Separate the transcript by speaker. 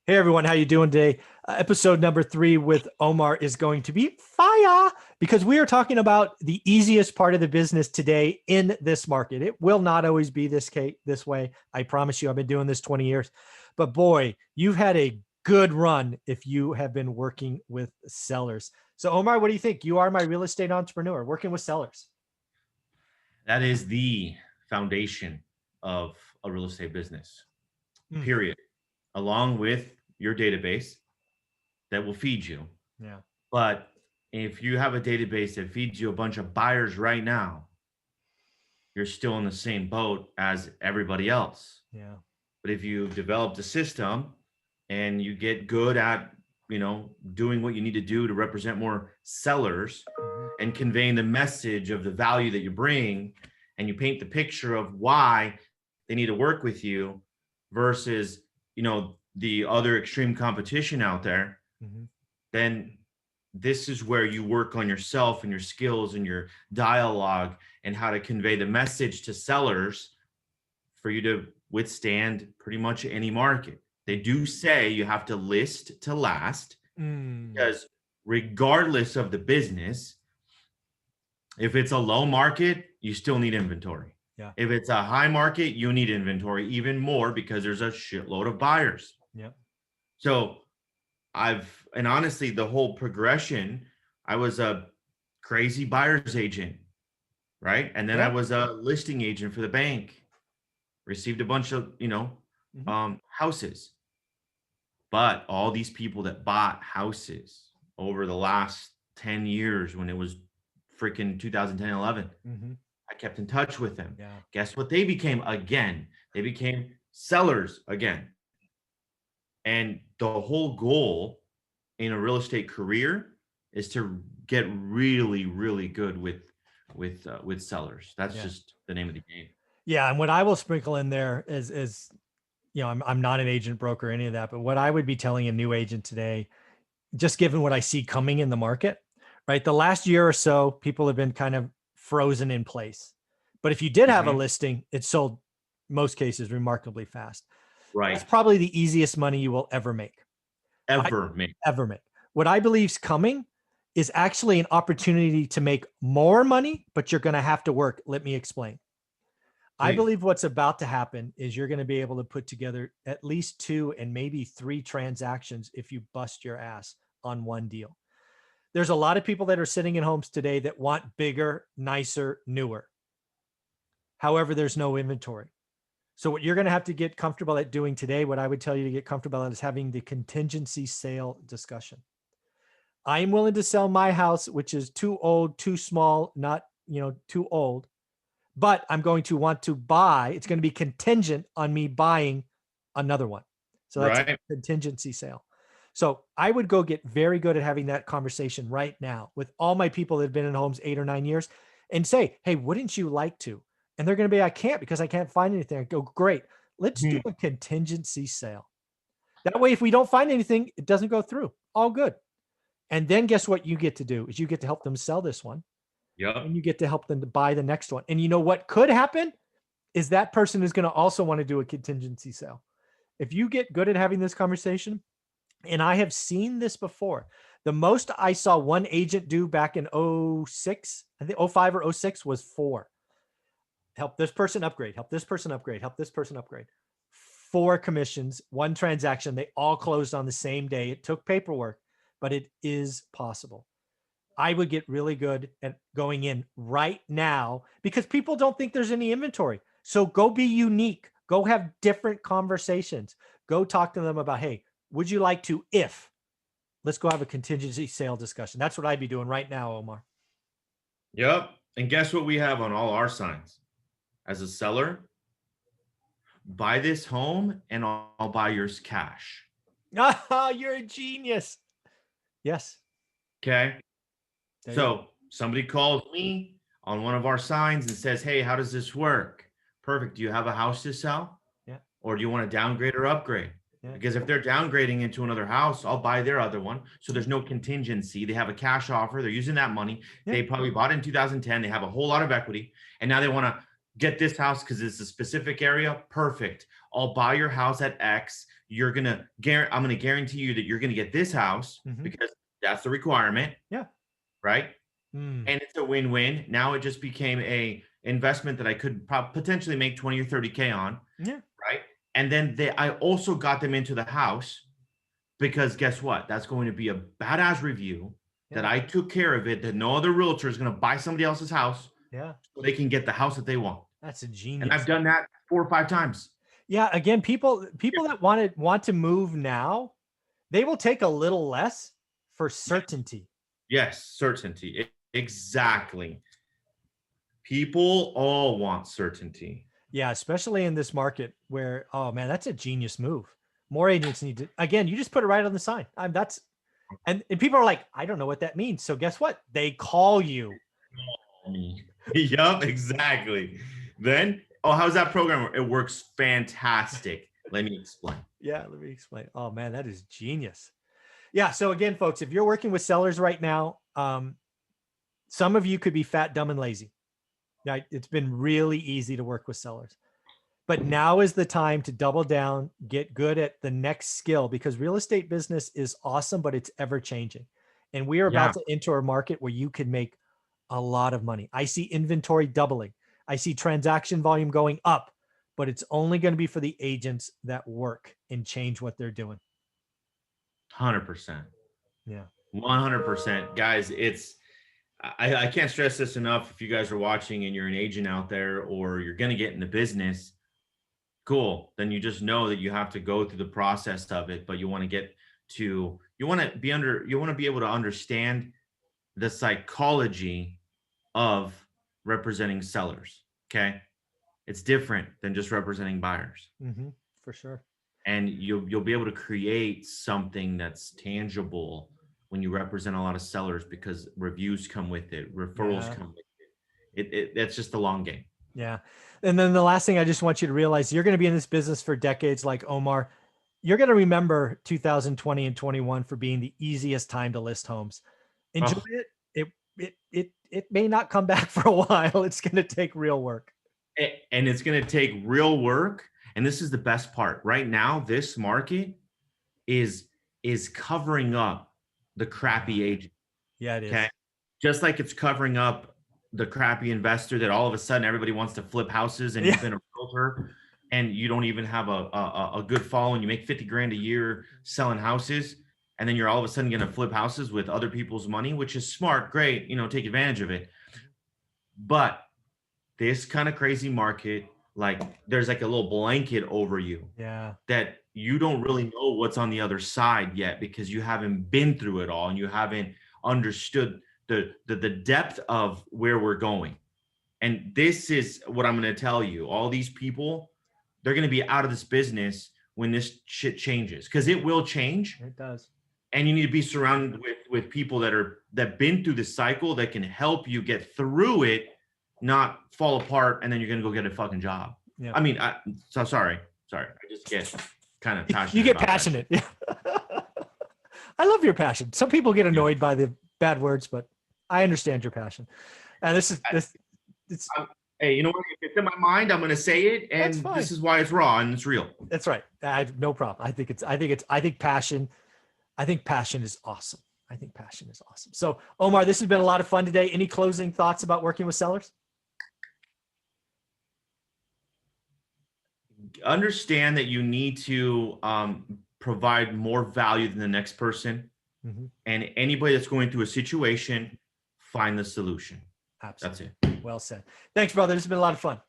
Speaker 1: Hey everyone, how you doing today? Episode number 3 with Omar is going to be fire because we are talking about the easiest part of the business today in this market. It will not always be this way. I promise you, I've been doing this 20 years. But boy, you've had a good run if you have been working with sellers. So Omar, what do you think? You are my real estate entrepreneur working with sellers.
Speaker 2: That is the foundation of a real estate business,
Speaker 1: Mm,
Speaker 2: period. Along with your database that will feed you.
Speaker 1: yeah,
Speaker 2: But if you have a database that feeds you a bunch of buyers right now, you're still in the same boat as everybody else.
Speaker 1: yeah.
Speaker 2: But if you've developed a system and you get good at, doing what you need to do to represent more sellers
Speaker 1: Mhm.
Speaker 2: and conveying the message of the value that you bring, and you paint the picture of why they need to work with you versus, the other extreme competition out there,
Speaker 1: Mhm.
Speaker 2: then this is where you work on yourself and your skills and your dialogue and how to convey the message to sellers for you to withstand pretty much any market. They do say you have to list to last
Speaker 1: Mm,
Speaker 2: because regardless of the business, if it's a low market, you still need inventory.
Speaker 1: yeah,
Speaker 2: If it's a high market, you need inventory even more because there's a shitload of buyers.
Speaker 1: yeah.
Speaker 2: So and honestly, the whole progression, I was a crazy buyer's agent, right? And then I
Speaker 1: Yeah.
Speaker 2: was a listing agent for the bank, received a bunch of,
Speaker 1: Mhm.
Speaker 2: houses. But all these people that bought houses over the last 10 years when it was freaking 2010, 11,
Speaker 1: Mhm.
Speaker 2: I kept in touch with them.
Speaker 1: Yeah.
Speaker 2: Guess what they became again? They became sellers again. And the whole goal in a real estate career is to get really, really good with sellers. That's
Speaker 1: Yeah.
Speaker 2: just the name of the game.
Speaker 1: Yeah, and what I will sprinkle in there is I'm not an agent, broker, any of that, but what I would be telling a new agent today, just given what I see coming in the market, right? The last year or so, people have been kind of frozen in place. But if you did have a
Speaker 2: Mhm.
Speaker 1: listing, it sold most cases remarkably fast. That's
Speaker 2: Right.
Speaker 1: probably the easiest money you will ever make. I
Speaker 2: Ever make.
Speaker 1: ever make. What I believe is coming is actually an opportunity to make more money, but you're going to have to work. Let me explain. I
Speaker 2: Please.
Speaker 1: believe what's about to happen is you're going to be able to put together at least 2 and maybe 3 transactions if you bust your ass on one deal. There's a lot of people that are sitting in homes today that want bigger, nicer, newer. However, there's no inventory. So what you're going to have to get comfortable at doing today, what I would tell you to get comfortable at is having the contingency sale discussion. I'm willing to sell my house, which is too old, too small, not, too old, but I'm going to want to buy. It's going to be contingent on me buying another one. So that's a
Speaker 2: Right.
Speaker 1: contingency sale. So I would go get very good at having that conversation right now with all my people that have been in homes 8 or 9 years and say, hey, wouldn't you like to? And they're going to be, I can't because I can't find anything. I go, great. Let's do
Speaker 2: Mhm.
Speaker 1: a contingency sale. That way, if we don't find anything, it doesn't go through. All good. And then guess what you get to do is you get to help them sell this one
Speaker 2: Yep.
Speaker 1: and you get to help them to buy the next one. And you know what could happen is that person is going to also want to do a contingency sale. If you get good at having this conversation, and I have seen this before, the most I saw one agent do back in '06, I think '05 or '06 was 4. Help this person upgrade, help this person upgrade, help this person upgrade. 4 commissions, 1 transaction. They all closed on the same day. It took paperwork, but it is possible. I would get really good at going in right now because people don't think there's any inventory. So go be unique. Go have different conversations. Go talk to them about, hey, would you like to, if let's go have a contingency sale discussion. That's what I'd be doing right now, Omar.
Speaker 2: Yep. And guess what we have on all our signs? As a seller, buy this home and I'll buy yours cash.
Speaker 1: Ah, you're a genius. Yes.
Speaker 2: Okay.
Speaker 1: There you go.
Speaker 2: So somebody calls me on one of our signs and says, hey, how does this work? Perfect. Do you have a house to sell?
Speaker 1: Yeah.
Speaker 2: Or do you want to downgrade or upgrade?
Speaker 1: Yeah.
Speaker 2: Because if they're downgrading into another house, I'll buy their other one. So
Speaker 1: Yeah.
Speaker 2: there's no contingency. They have a cash offer. They're using that money.
Speaker 1: Yeah.
Speaker 2: They probably bought in 2010. They have a whole lot of equity. And now they want to get this house because it's a specific area. Perfect. I'll buy your house at X. I'm going to guarantee you that you're going to get this house because that's the requirement.
Speaker 1: Yeah.
Speaker 2: Right.
Speaker 1: Mm.
Speaker 2: And it's a win-win. Now it just became a investment that I could potentially make 20 or 30K on.
Speaker 1: Yeah.
Speaker 2: Right. And then I also got them into the house because guess what? That's going to be a badass review that I took care of it, that no other realtor is going to buy somebody else's house.
Speaker 1: Yeah.
Speaker 2: So they can get the house that they want.
Speaker 1: That's a genius.
Speaker 2: And I've done that 4 or 5 times.
Speaker 1: Yeah. Again, people that want to move now, they will take a little less for certainty.
Speaker 2: Yes, certainty. Exactly. People all want certainty.
Speaker 1: Yeah, especially in this market where, oh man, that's a genius move. More agents need to, again, you just put it right on the sign. And people are like, I don't know what that means. So guess what? They call you.
Speaker 2: Yup, exactly. Then, how's that program? It works fantastic. Let me explain.
Speaker 1: Yeah, let me explain. Oh man, that is genius. Yeah. So again, folks, if you're working with sellers right now, some of you could be fat, dumb, and lazy. Yeah, it's been really easy to work with sellers. But now is the time to double down, get good at the next skill, because real estate business is awesome, but it's ever changing. And we are about to enter a market where you can make a lot of money. I see inventory doubling. I see transaction volume going up, but it's only going to be for the agents that work and change what they're doing.
Speaker 2: 100%.
Speaker 1: Yeah.
Speaker 2: 100%. Guys, I can't stress this enough. If you guys are watching and you're an agent out there or you're going to get into business, cool. Then you just know that you have to go through the process of it, but you want to be able to understand the psychology of representing sellers. Okay. It's different than just representing buyers.
Speaker 1: For sure.
Speaker 2: And you'll be able to create something that's tangible when you represent a lot of sellers, because reviews come with it, referrals come with it. That's just the long game.
Speaker 1: Yeah. And then the last thing I just want you to realize, you're going to be in this business for decades like Omar. You're going to remember 2020 and 21 for being the easiest time to list homes. Enjoy it. It may not come back for a while. It's going to take real work.
Speaker 2: And it's going to take real work. And this is the best part. Right now, this market is covering up the crappy agent.
Speaker 1: Yeah, it is.
Speaker 2: Okay. Just like it's covering up the crappy investor that all of a sudden everybody wants to flip houses, and you've been a realtor and you don't even have a good following. You make 50 grand a year selling houses, and then you're all of a sudden going to flip houses with other people's money, which is smart. Great. Take advantage of it. But this kind of crazy market, like there's like a little blanket over you that you don't really know what's on the other side yet, because you haven't been through it all and you haven't understood the depth of where we're going. And this is what I'm going to tell you. All these people, they're going to be out of this business when this shit changes, because it will change.
Speaker 1: It does.
Speaker 2: And you need to be surrounded with people that been through this cycle, that can help you get through it, not fall apart, and then you're going to go get a fucking job. Yeah. I mean, sorry. I just get kind of passionate.
Speaker 1: You get passionate. Yeah. I love your passion. Some people get annoyed by the bad words, but I understand your passion. And
Speaker 2: hey, you know what? If it's in my mind, I'm going to say it, and this is why it's raw and it's real.
Speaker 1: That's right. I have no problem. I think passion is awesome. I think passion is awesome. So Omar, this has been a lot of fun today. Any closing thoughts about working with sellers?
Speaker 2: Understand that you need to provide more value than the next person. And anybody that's going through a situation, find the solution.
Speaker 1: Absolutely.
Speaker 2: That's it.
Speaker 1: Well said. Thanks, brother. This has been a lot of fun.